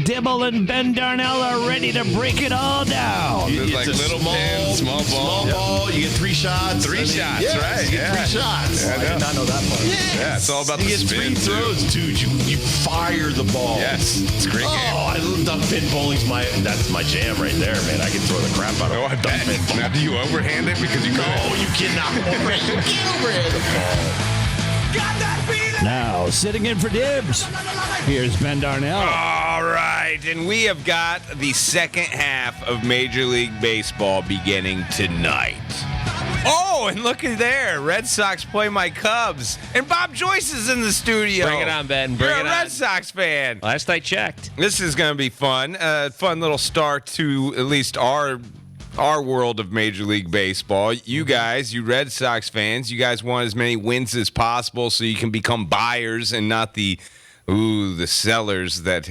Dibble and Ben Darnell are ready to break it all down. It's like little pin, small ball. You get 3 shots. Three shots, yeah, right? You get 3 shots. Yeah, I did not know that part. Yeah, it's all about you the get spin, 3 throws, dude. You fire the ball. Yes, it's a great game. Oh, duck pin bowling's that's my jam right there, man. I can throw the crap out of Oh, I duck bet. pin ball. Now, do you overhand it because you No, couldn't? you cannot overhand. You can't overhand the ball. Now, sitting in for Dibs, here's Ben Darnell. All right, and we have got the second half of Major League Baseball beginning tonight. Oh, and look at there. Red Sox play my Cubs. And Bob Joyce is in the studio. Bring it on, Ben. Bring You're it a on. Red Sox fan. Last I checked. This is going to be fun. Fun little start to at least our world of Major League Baseball. You guys, you Red Sox fans, you guys want as many wins as possible so you can become buyers and not the sellers that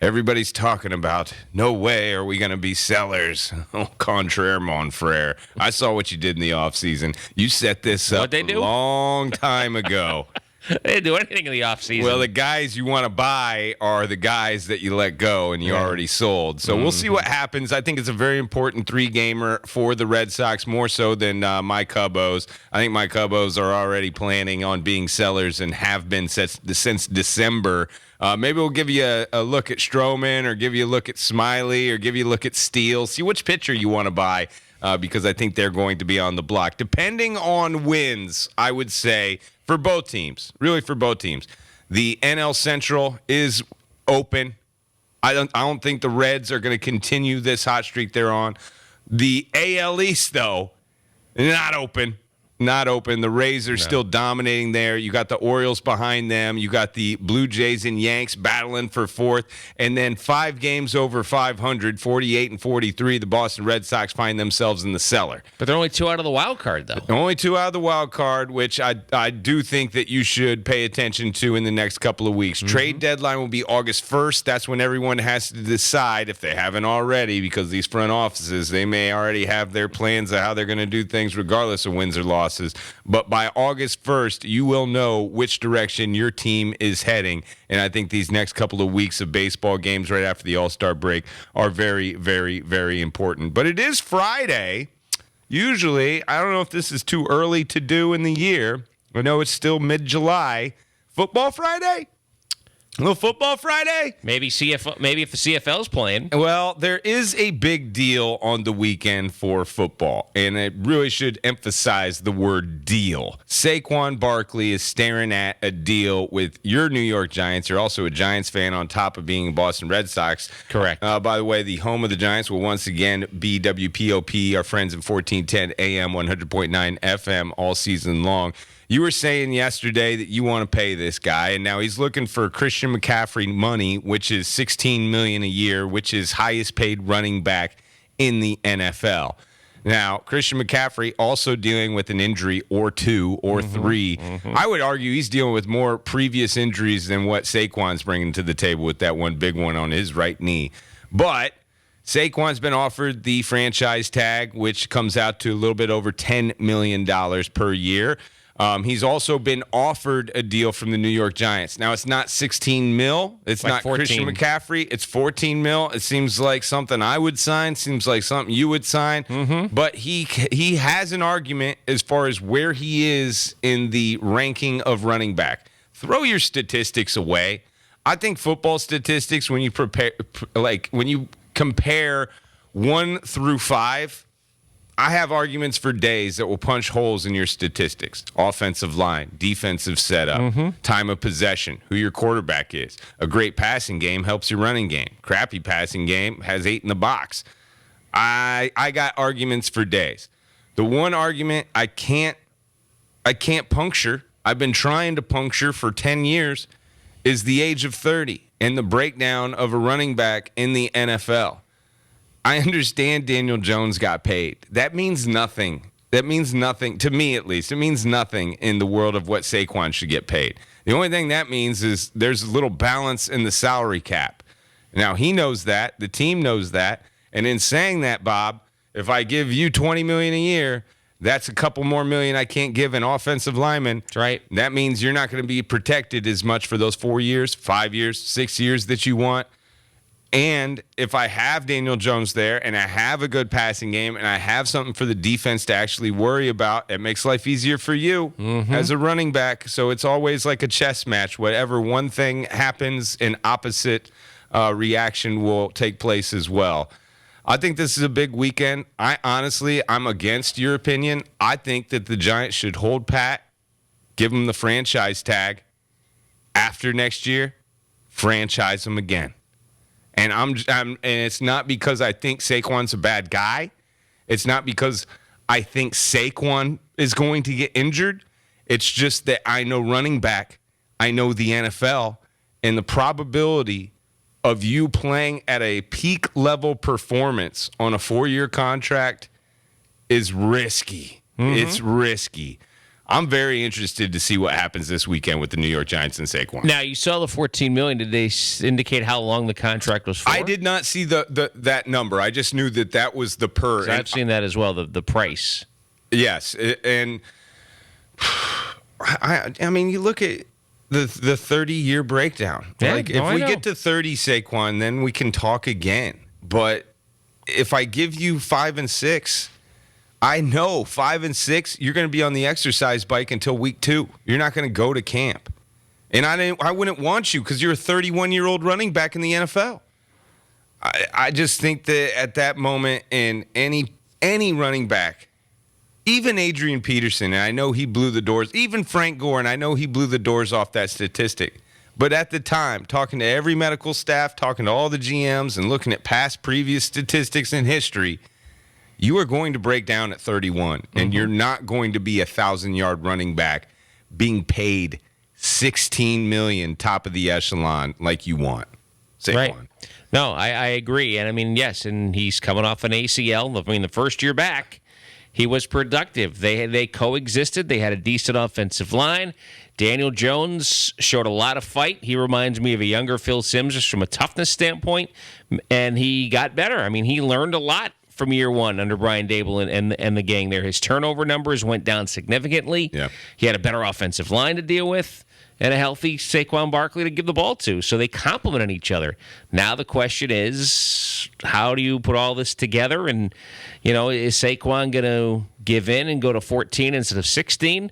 everybody's talking about. No way are we going to be sellers. Oh, contraire, mon frere. I saw what you did in the offseason. You set this up What'd they do? a long time ago. They didn't do anything in the offseason. Well, the guys you want to buy are the guys that you let go and you already sold. So we'll see what happens. I think it's a very important 3-gamer for the Red Sox, more so than my Cubos. I think my Cubos are already planning on being sellers and have been since December. Maybe we'll give you a look at Stroman or give you a look at Smiley or give you a look at Steele. See which pitcher you want to buy because I think they're going to be on the block. Depending on wins, I would say, for both teams, really for both teams. The NL Central is open. I don't think the Reds are going to continue this hot streak they're on. The AL East, though, not open. Not open. The Rays are still dominating there. You got the Orioles behind them. You got the Blue Jays and Yanks battling for fourth. And then 5 games over 500, 48 and 43, the Boston Red Sox find themselves in the cellar. But they're only 2 out of the wild card, though. Only 2 out of the wild card, which I do think that you should pay attention to in the next couple of weeks. Trade deadline will be August 1st. That's when everyone has to decide, if they haven't already, because these front offices, they may already have their plans of how they're going to do things regardless of wins or losses. But by August 1st, you will know which direction your team is heading. And I think these next couple of weeks of baseball games right after the All-Star break are very, very, very important. But it is Friday. Usually, I don't know if this is too early to do in the year. I know it's still mid-July. Football Friday? A little football Friday? Maybe if the CFL's playing. Well, there is a big deal on the weekend for football, and it really should emphasize the word deal. Saquon Barkley is staring at a deal with your New York Giants. You're also a Giants fan on top of being a Boston Red Sox. Correct. By the way, the home of the Giants will once again be WPOP, our friends at 1410 AM, 100.9 FM all season long. You were saying yesterday that you want to pay this guy, and now he's looking for Christian McCaffrey money, which is $16 million a year, which is highest paid running back in the NFL. Now, Christian McCaffrey also dealing with an injury or 2 or 3. I would argue he's dealing with more previous injuries than what Saquon's bringing to the table with that one big one on his right knee. But Saquon's been offered the franchise tag, which comes out to a little bit over $10 million per year. He's also been offered a deal from the New York Giants. Now, it's not 16 mil. It's like not 14. Christian McCaffrey. It's 14 mil. It seems like something I would sign. Seems like something you would sign. But he has an argument as far as where he is in the ranking of running back. Throw your statistics away. I think football statistics, when you compare 1 through 5, I have arguments for days that will punch holes in your statistics. Offensive line, defensive setup, time of possession, who your quarterback is. A great passing game helps your running game. Crappy passing game has 8 in the box. I got arguments for days. The one argument I can't puncture, I've been trying to puncture for 10 years, is the age of 30 and the breakdown of a running back in the NFL. I understand Daniel Jones got paid. That means nothing. That means nothing, to me at least. It means nothing in the world of what Saquon should get paid. The only thing that means is there's a little balance in the salary cap. Now, he knows that. The team knows that. And in saying that, Bob, if I give you $20 million a year, that's a couple more million I can't give an offensive lineman. That's right. That means you're not going to be protected as much for those 4 years, 5 years, 6 years that you want. And if I have Daniel Jones there and I have a good passing game and I have something for the defense to actually worry about, it makes life easier for you as a running back. So it's always like a chess match. Whatever one thing happens, an opposite reaction will take place as well. I think this is a big weekend. I'm against your opinion. I think that the Giants should hold pat, give them the franchise tag. After next year, franchise them again. And and it's not because I think Saquon's a bad guy. It's not because I think Saquon is going to get injured. It's just that I know running back, I know the NFL, and the probability of you playing at a peak level performance on a 4-year contract is risky. It's risky. I'm very interested to see what happens this weekend with the New York Giants and Saquon. Now, you saw the $14 million. Did they indicate how long the contract was for? I did not see that number. I just knew that was the per. I've seen that as well, the price. Yes, and I mean, you look at the 30-year breakdown. Yeah, like, if we get to 30, Saquon, then we can talk again. But if I give you 5 and 6, I know 5 and 6, you're going to be on the exercise bike until week 2. You're not going to go to camp. And I wouldn't want you because you're a 31-year-old running back in the NFL. I just think that at that moment in any running back, even Adrian Peterson, and I know he blew the doors, even Frank Gore, and I know he blew the doors off that statistic. But at the time, talking to every medical staff, talking to all the GMs, and looking at past previous statistics in history, you are going to break down at 31, and you're not going to be a 1,000-yard running back being paid $16 million top of the echelon like you want. Saquon. Right. No, I agree. And I mean, yes, and he's coming off an ACL. I mean, the first year back, he was productive. They coexisted. They had a decent offensive line. Daniel Jones showed a lot of fight. He reminds me of a younger Phil Simms just from a toughness standpoint, and he got better. I mean, he learned a lot from year one under Brian Dibble and the gang there. His turnover numbers went down significantly. Yeah. He had a better offensive line to deal with and a healthy Saquon Barkley to give the ball to. So they complemented each other. Now the question is, how do you put all this together? And, is Saquon going to give in and go to 14 instead of 16?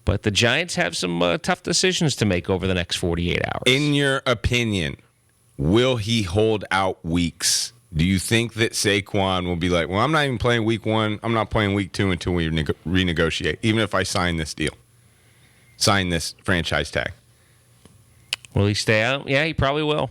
But the Giants have some tough decisions to make over the next 48 hours. In your opinion, will he hold out weeks? Do you think that Saquon will be like, well, I'm not even playing week 1. I'm not playing week 2 until we renegotiate, even if I sign this deal? Sign this franchise tag. Will he stay out? Yeah, he probably will.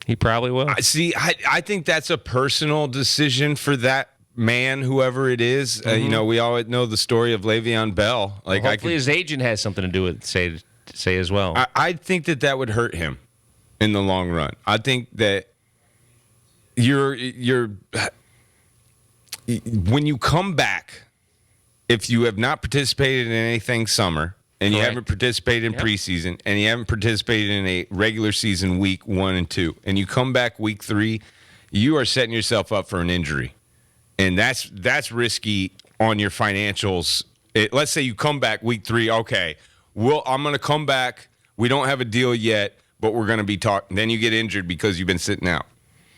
He probably will. I think that's a personal decision for that man, whoever it is. We all know the story of Le'Veon Bell. Like, hopefully his agent has something to do with it, say as well. I think that would hurt him in the long run. I think that you're when you come back, if you have not participated in anything summer, and you haven't participated in preseason, and you haven't participated in a regular season week 1 and 2, and you come back week 3, you are setting yourself up for an injury. And that's risky on your financials. Let's say you come back week 3, okay, I'm going to come back. We don't have a deal yet, but we're going to be talking. Then you get injured because you've been sitting out.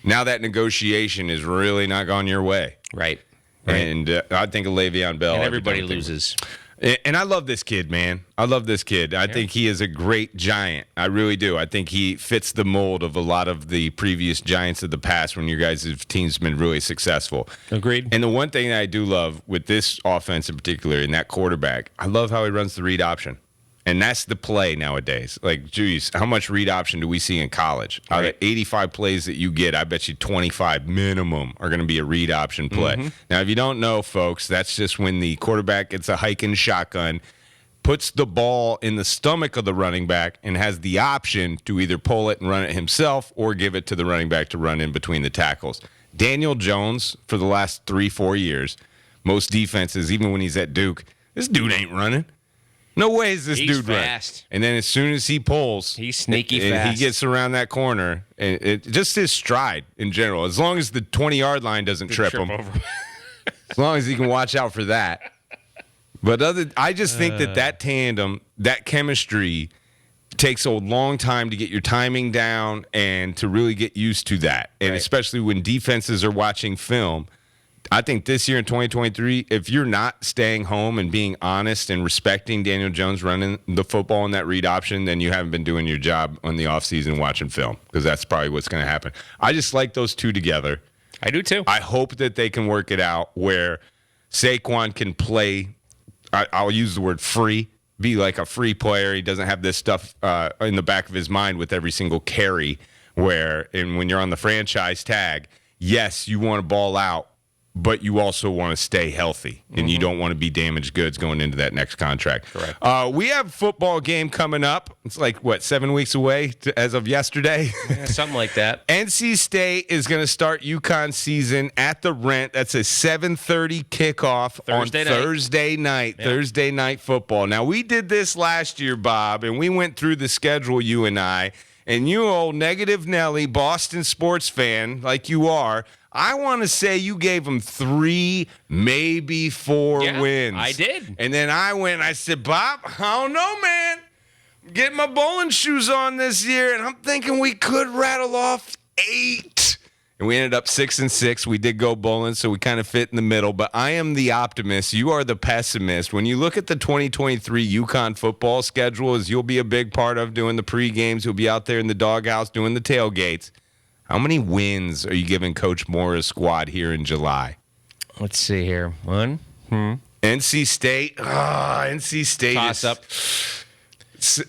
Now that negotiation is really not gone your way. Right. And I think of Le'Veon Bell. And everybody loses. And I love this kid, man. I love this kid. I think he is a great Giant. I really do. I think he fits the mold of a lot of the previous Giants of the past when your guys' team's been really successful. Agreed. And the one thing that I do love with this offense in particular and that quarterback, I love how he runs the read option. And that's the play nowadays. Like, geez, how much read option do we see in college? Out of 85 plays that you get, I bet you 25 minimum are going to be a read option play. Now, if you don't know, folks, that's just when the quarterback gets a hiking shotgun, puts the ball in the stomach of the running back, and has the option to either pull it and run it himself or give it to the running back to run in between the tackles. Daniel Jones, for the last 3-4 years, most defenses, even when he's at Duke, this dude ain't running. No way is this dude fast. Right. And then as soon as he pulls, he's sneaky and fast. He gets around that corner, and just his stride in general. As long as the 20-yard line doesn't trip him, as long as he can watch out for that. But I just think that tandem, that chemistry, takes a long time to get your timing down and to really get used to that. And especially when defenses are watching film. I think this year in 2023, if you're not staying home and being honest and respecting Daniel Jones running the football in that read option, then you haven't been doing your job on the offseason watching film, because that's probably what's going to happen. I just like those two together. I do too. I hope that they can work it out where Saquon can play, I'll use the word free, be like a free player. He doesn't have this stuff in the back of his mind with every single carry and when you're on the franchise tag, yes, you want to ball out, but you also want to stay healthy, and you don't want to be damaged goods going into that next contract. Correct. We have a football game coming up. It's like, 7 weeks away as of yesterday? Yeah, something like that. NC State is going to start UConn's season at the Rent. That's a 7:30 kickoff Thursday night. Yep. Thursday night football. Now, we did this last year, Bob, and we went through the schedule, you and I, and you old negative Nelly, Boston sports fan like you are, I want to say you gave them 3, maybe 4 wins. I did. And then I went and I said, Bob, I don't know, man. Get my bowling shoes on this year, and I'm thinking we could rattle off 8. And we ended up 6-6. We did go bowling, so we kind of fit in the middle. But I am the optimist. You are the pessimist. When you look at the 2023 UConn football schedule, as you'll be a big part of doing the pre-games, you'll be out there in the doghouse doing the tailgates. How many wins are you giving Coach Mora's squad here in July? Let's see here. 1. NC State. NC State. Toss up.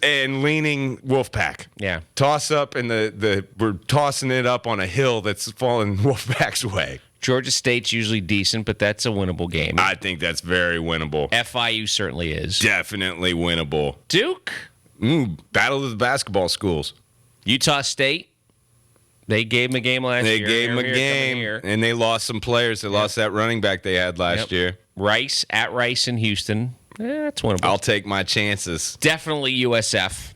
And leaning Wolfpack. Yeah. Toss up, and we're tossing it up on a hill that's falling Wolfpack's way. Georgia State's usually decent, but that's a winnable game. I think that's very winnable. FIU certainly is. Definitely winnable. Duke? Battle of the basketball schools. Utah State? They gave him a game last year. They gave him a game, and they lost some players. They lost that running back they had last year. Rice in Houston. That's winnable. I'll take my chances. Definitely USF.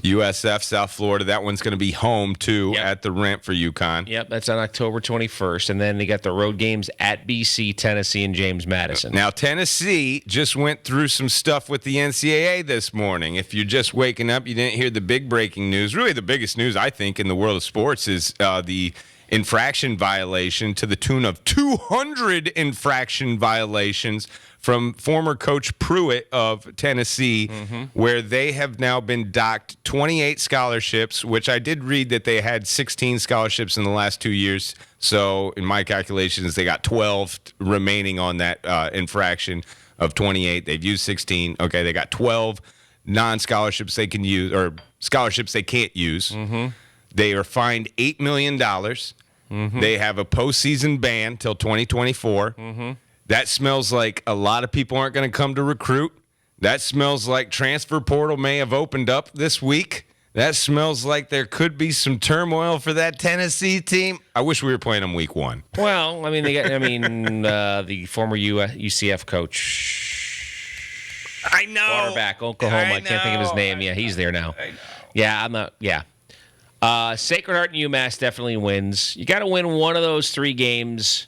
USF, South Florida. That one's going to be home, too, at the Rent for UConn. Yep, that's on October 21st. And then they got the road games at BC, Tennessee, and James Madison. Now, Tennessee just went through some stuff with the NCAA this morning. If you're just waking up, you didn't hear the big breaking news. Really, the biggest news, I think, in the world of sports is the infraction violation to the tune of 200 infraction violations from former Coach Pruitt of Tennessee, where they have now been docked 28 scholarships, which I did read that they had 16 scholarships in the last 2 years. So in my calculations, they got 12 remaining on that infraction of 28. They've used 16. Okay, they got 12 non-scholarships they can use, or scholarships they can't use. They are fined $8 million. They have a postseason ban till 2024. That smells like a lot of people aren't going to come to recruit. That smells like transfer portal may have opened up this week. That smells like there could be some turmoil for that Tennessee team. I wish we were playing them week 1. Well, I mean, the former UCF coach. I know. Quarterback, Oklahoma. I can't think of his name. Yeah, he's there now. Yeah, I'm not. Yeah. Sacred Heart and UMass definitely wins. You got to win one of those 3 games.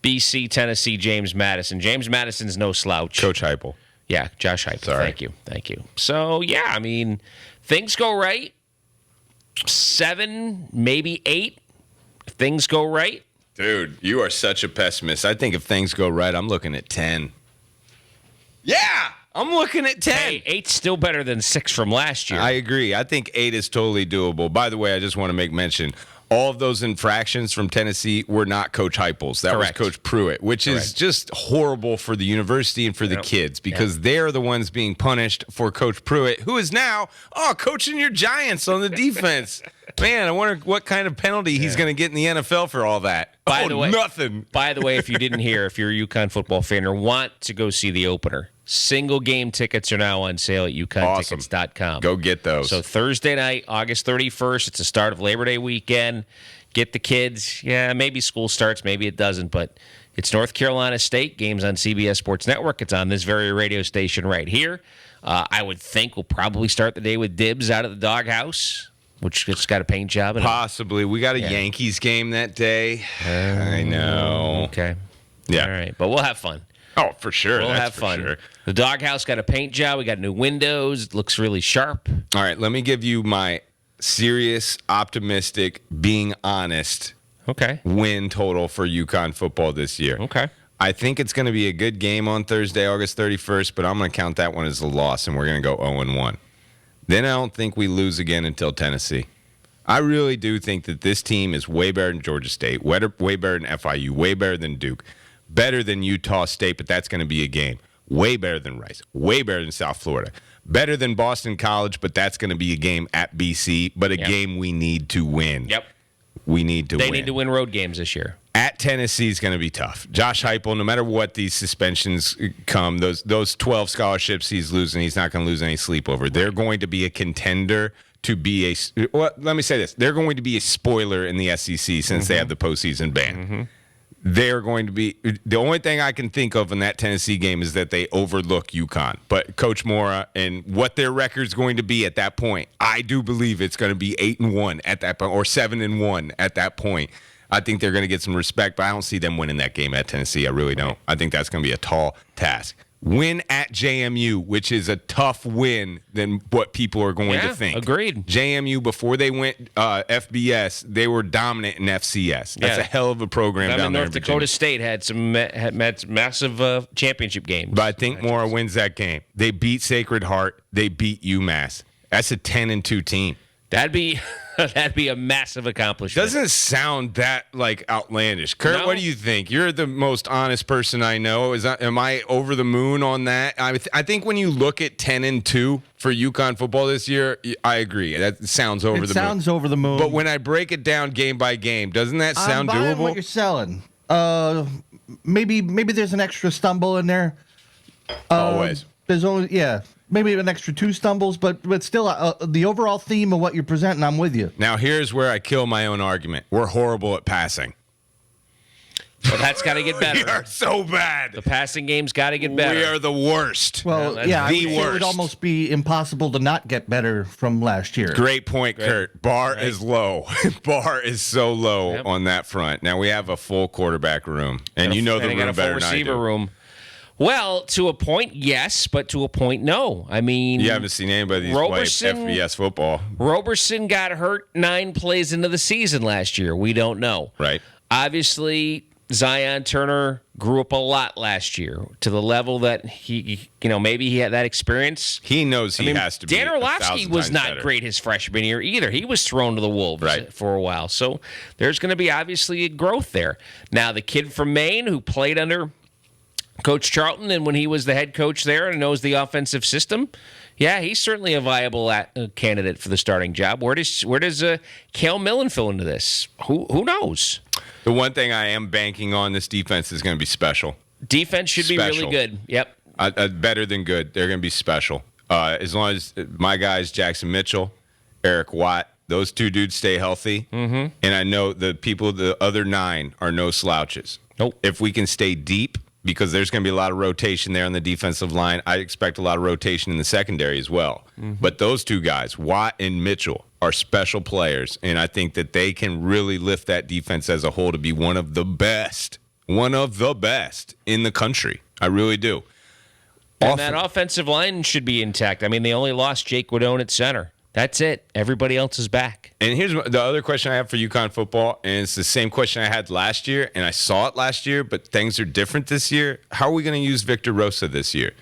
BC, Tennessee, James Madison. James Madison's no slouch. Coach Heupel. Yeah, Josh Heupel. Sorry. Thank you. So, yeah, I mean, things go right. 7, maybe 8. If things go right. Dude, you are such a pessimist. I think if things go right, I'm looking at 10. Yeah, I'm looking at 10. Hey, 8's still better than 6 from last year. I agree. I think 8 is totally doable. By the way, I just want to make mention, all of those infractions from Tennessee were not Coach Heupel's. That was Coach Pruitt, which is just horrible for the university and for the kids, because they're the ones being punished for Coach Pruitt, who is now coaching your Giants on the defense. Man, I wonder what kind of penalty he's going to get in the NFL for all that. By the way, nothing. By the way, if you didn't hear, if you're a UConn football fan or want to go see the opener, single game tickets are now on sale at UConnTickets.com. Go get those. So Thursday night, August 31st, it's the start of Labor Day weekend. Get the kids. Yeah, maybe school starts, maybe it doesn't, but it's North Carolina State. Games on CBS Sports Network. It's on this very radio station right here. I would think we'll probably start the day with Dibs out of the doghouse, which has got a paint job. Possibly. We got a Yankees game that day. I know. Okay. Yeah. All right. But we'll have fun. Oh, for sure. We'll That's have for fun. Sure. The doghouse got a paint job. We got new windows. It looks really sharp. All right, let me give you my serious, optimistic, being honest Okay. win total for UConn football this year. Okay. I think it's going to be a good game on Thursday, August 31st, but I'm going to count that one as a loss, and we're going to go 0-1. Then I don't think we lose again until Tennessee. I really do think that this team is way better than Georgia State, way better than FIU, way better than Duke, better than Utah State, but that's going to be a game. Way better than Rice, way better than South Florida, better than Boston College, but that's going to be a game at BC, but a game we need to win. Yep. We need to win. They need to win road games this year. At Tennessee is going to be tough. Josh Heupel, no matter what these suspensions come, those 12 scholarships he's losing, he's not going to lose any sleep over. They're going to be a contender to be let me say this. They're going to be a spoiler in the SEC since they have the postseason ban. They're going to be the only thing I can think of in that Tennessee game is that they overlook UConn. But Coach Mora and what their record's going to be at that point, I do believe it's going to be 8-1 at that point or 7-1 at that point. I think they're going to get some respect, but I don't see them winning that game at Tennessee. I really don't. I think that's going to be a tall task. Win at JMU, which is a tough win than what people are going to think. Agreed. JMU, before they went FBS, they were dominant in FCS. That's a hell of a program down there in North Dakota State had massive championship games. But I think Mora wins that game. They beat Sacred Heart. They beat UMass. That's a 10-2 team. That'd be a massive accomplishment. Doesn't sound that outlandish. Kurt, No. what do you think? You're the most honest person I know. Am I over the moon on that? I think when you look at 10-2 for UConn football this year, I agree. That sounds over the moon. It sounds over the moon. But when I break it down game by game, doesn't that sound I'm buying doable? what you're selling. Maybe there's an extra stumble in there. Always. There's only maybe an extra 2 stumbles, but still the overall theme of what you're presenting, I'm with you. Now here's where I kill my own argument. We're horrible at passing. Well, that's got to get better. We are so bad. The passing game's got to get better. We are the worst. Well, that's I the would say it would worst. almost be impossible to not get better from last year. Great point, Kurt. Bar is low. Bar is so low on that front. Now we have a full quarterback room, and you know the And they got room a full better than I receiver do. room. Well, to a point, yes, but to a point, no. I mean, You haven't seen anybody play Roberson- FBS football, Roberson got hurt 9 plays into the season last year. We don't know. right? Obviously, Zion Turner grew up a lot last year to the level that he maybe he had that experience. He knows he has to be. Dan Orlovsky 1,000 was times not better. great his freshman year either. He was thrown to the wolves Right. for a while. So there's going to be obviously a growth there. Now, the kid from Maine who played under Coach Charlton, and when he was the head coach there and knows the offensive system, he's certainly a viable candidate for the starting job. Where does Cale Millen fill into this? Who knows? The one thing I am banking on this defense is going to be special. Defense should be really good. Yep. Better than good. They're going to be special. As long as my guys, Jackson Mitchell, Eric Watt, those 2 dudes stay healthy, and I know the other 9 are no slouches. Nope. If we can stay deep, because there's going to be a lot of rotation there on the defensive line, I expect a lot of rotation in the secondary as well. But those 2 guys, Watt and Mitchell, are special players, and I think that they can really lift that defense as a whole to be one of the best in the country. I really do. And that offensive line should be intact. I mean, they only lost Jake Guidone at center. That's it. Everybody else is back. And here's the other question I have for UConn football, and it's the same question I had last year, and I saw it last year, but things are different this year. How are we going to use Victor Rosa this year?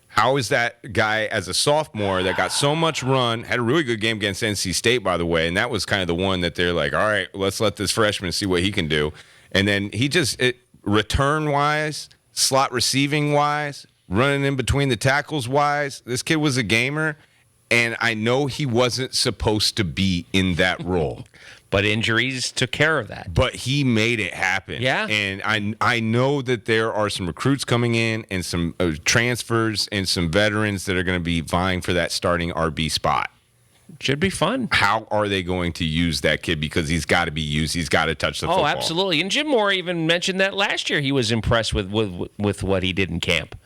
How is that guy as a sophomore that got so much run, had a really good game against NC State, by the way, and that was kind of the one that they're like, all right, let's let this freshman see what he can do. And then he just, return-wise, slot receiving-wise, running in between the tackles-wise, this kid was a gamer. And I know he wasn't supposed to be in that role. But injuries took care of that. But he made it happen. Yeah. And I know that there are some recruits coming in and some transfers and some veterans that are going to be vying for that starting RB spot. Should be fun. How are they going to use that kid? Because he's got to be used. He's got to touch the football. Oh, absolutely. And Jim Moore even mentioned that last year. He was impressed with what he did in camp.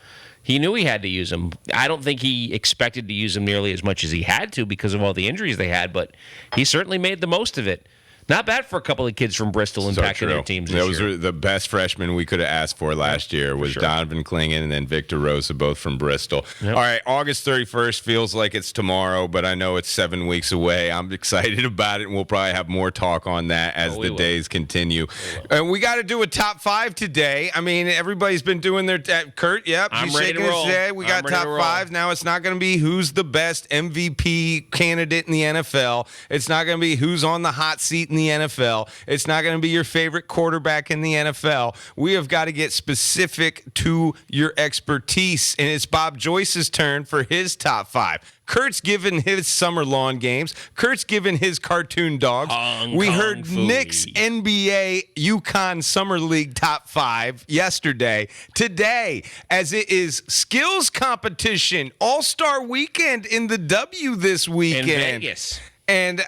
He knew he had to use him. I don't think he expected to use him nearly as much as he had to because of all the injuries they had, but he certainly made the most of it. Not bad for a couple of kids from Bristol impacting their teams this Those year. are the best freshmen we could have asked for last year was sure. Donovan Klingen and then Victor Rosa, both from Bristol. Yep. All right, August 31st feels like it's tomorrow, but I know it's 7 weeks away. I'm excited about it, and we'll probably have more talk on that as the days continue. We got to do a top 5 today. I mean, everybody's been doing their Kurt. Yep, I'm he's ready shaking to roll. his head. We got I'm ready top to roll. 5. Now it's not going to be who's the best MVP candidate in the NFL. It's not going to be who's on the hot seat in the NFL. It's not going to be your favorite quarterback in the NFL. We have got to get specific to your expertise, and it's Bob Joyce's turn for his top 5. Kurt's given his summer lawn games. Kurt's given his cartoon dogs. We heard Nick's NBA UConn Summer League top 5 yesterday. Today, as it is skills competition, All-Star Weekend in the W this weekend. In Vegas. And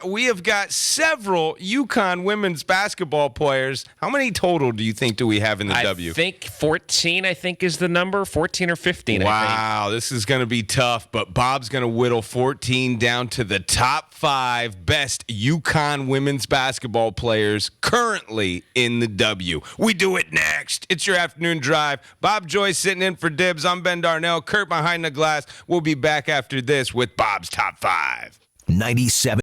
we have got several UConn women's basketball players. How many total do you think do we have in the W? I think 14, is the number. 14 or 15, I Wow, this is going to be tough, but Bob's going to whittle 14 down to the top 5 best UConn women's basketball players currently in the W. We do it next. It's your afternoon drive. Bob Joyce sitting in for Dibs. I'm Ben Darnell. Kurt behind the glass. We'll be back after this with Bob's top 5. 97.